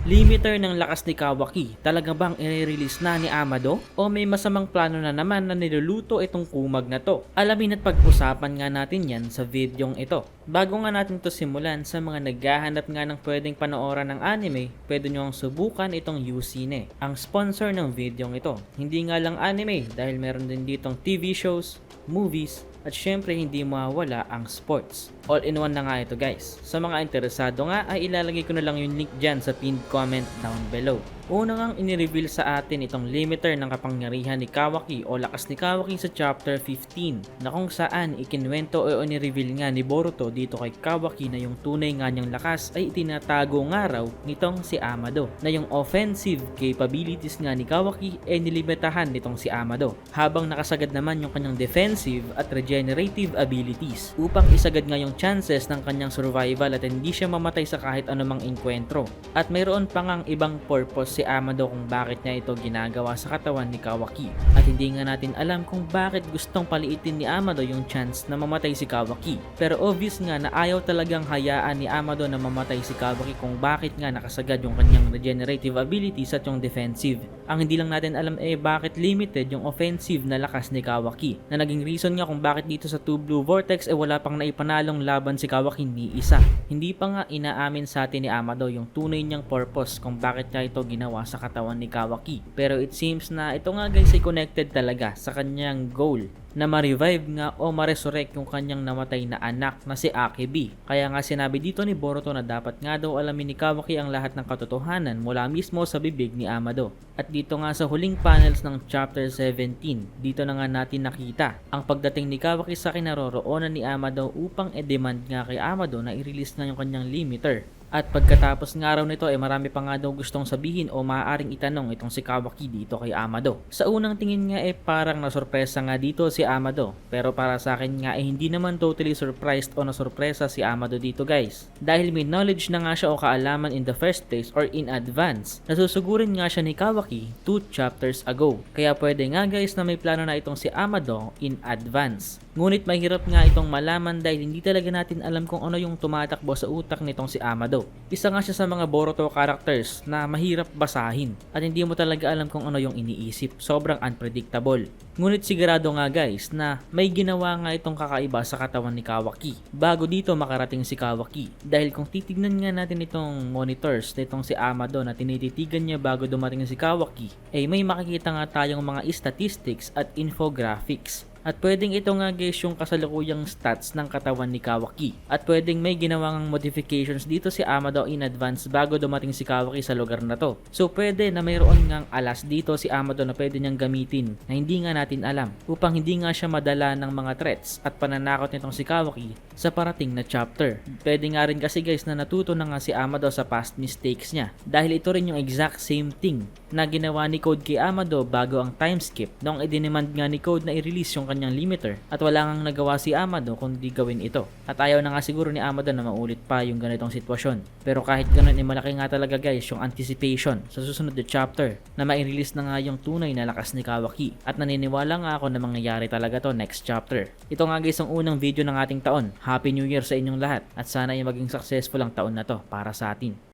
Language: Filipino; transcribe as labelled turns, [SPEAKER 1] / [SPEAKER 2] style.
[SPEAKER 1] Limiter ng lakas ni Kawaki, talaga bang i-release na ni Amado? O may masamang plano na naman na niluluto itong kumag na to? Alamin at pag-usapan nga natin yan sa videong ito. Bago nga natin to simulan, sa mga naghahanap nga ng pwedeng panooran ng anime, pwede nyo ang subukan itong Usine, ang sponsor ng videong ito. Hindi nga lang anime dahil meron din ditong TV shows, movies, at syempre hindi mawawala ang sports. All-in-one na nga ito guys. Sa mga interesado nga ay ilalagay ko na lang yung link dyan sa pinned comment down below. Una ngang inireveal sa atin itong limiter ng kapangyarihan ni Kawaki o lakas ni Kawaki sa chapter 15 na kung saan ikinwento o inireveal nga ni Boruto dito kay Kawaki na yung tunay nga niyang lakas ay itinatago nga raw nitong si Amado, na yung offensive capabilities nga ni Kawaki ay nilimitahan nitong si Amado, habang nakasagad naman yung kanyang defensive at regenerative abilities upang isagad nga yung chances ng kanyang survival at hindi siya mamatay sa kahit anumang enkwentro. At mayroon pa ngang ibang purpose si Amado kung bakit niya ito ginagawa sa katawan ni Kawaki. At hindi nga natin alam kung bakit gustong paliitin ni Amado yung chance na mamatay si Kawaki. Pero obvious nga na ayaw talagang hayaan ni Amado na mamatay si Kawaki kung bakit nga nakasagad yung kanyang regenerative abilities at yung defensive. Ang hindi lang natin alam bakit limited yung offensive na lakas ni Kawaki, na naging reason nga kung bakit dito sa Two Blue Vortex wala pang naipanalong laban si Kawaki ni isa. Hindi pa nga inaamin sa atin ni Amado yung tunay niyang purpose kung bakit niya ito ginawa sa katawan ni Kawaki. Pero it seems na ito nga guys ay connected talaga sa kanyang goal na ma-revive nga o ma-resurrect yung kanyang namatay na anak na si Akebi. Kaya nga sinabi dito ni Boruto na dapat nga daw alamin ni Kawaki ang lahat ng katotohanan mula mismo sa bibig ni Amado. At dito nga sa huling panels ng chapter 17, dito na nga natin nakita ang pagdating ni Kawaki sa kinaroroonan ni Amado upang i-demand nga kay Amado na i-release na yung kanyang limiter. At pagkatapos ng araw nito marami pa nga daw gustong sabihin o maaaring itanong itong si Kawaki dito kay Amado. Sa unang tingin nga parang nasurpresa nga dito si Amado, pero para sa akin nga hindi naman totally surprised o nasurpresa si Amado dito guys. Dahil may knowledge na nga siya o kaalaman in the first place or in advance. Nasusugurin nga siya ni Kawaki 2 chapters ago. Kaya pwede nga guys na may plano na itong si Amado in advance. Ngunit mahirap nga itong malaman dahil hindi talaga natin alam kung ano yung tumatakbo sa utak nitong si Amado. Isa nga siya sa mga Boruto characters na mahirap basahin at hindi mo talaga alam kung ano yung iniisip. Sobrang unpredictable. Ngunit sigurado nga guys na may ginawa nga itong kakaiba sa katawan ni Kawaki bago dito makarating si Kawaki. Dahil kung titignan nga natin itong monitors nitong si Amado na tinititigan niya bago dumating si Kawaki, may makikita nga tayong mga statistics at infographics. At pwedeng ito nga guys yung kasalukuyang stats ng katawan ni Kawaki. At pwedeng may ginawang modifications dito si Amado in advance bago dumating si Kawaki sa lugar na to. So pwede na mayroon ngang alas dito si Amado na pwede niyang gamitin na hindi nga natin alam upang hindi nga siya madala ng mga threats at pananakot nitong si Kawaki sa parating na chapter. Pwede nga rin kasi guys na natuto na nga si Amado sa past mistakes niya dahil ito rin yung exact same thing na ginawa ni Code kay Amado bago ang time skip nung idinemand nga ni Code na i-release yung kanyang limiter at wala ngang nagawa si Amado kundi gawin ito. At ayaw na nga siguro ni Amado na maulit pa yung ganitong sitwasyon. Pero kahit ganun malaki nga talaga guys yung anticipation sa susunod na chapter na mai-release na nga yung tunay na lakas ni Kawaki. At naniniwala nga ako na mangyayari talaga to next chapter. Ito nga guys ang unang video ng ating taon. Happy New Year sa inyong lahat at sana ay maging successful ang taon na to para sa atin.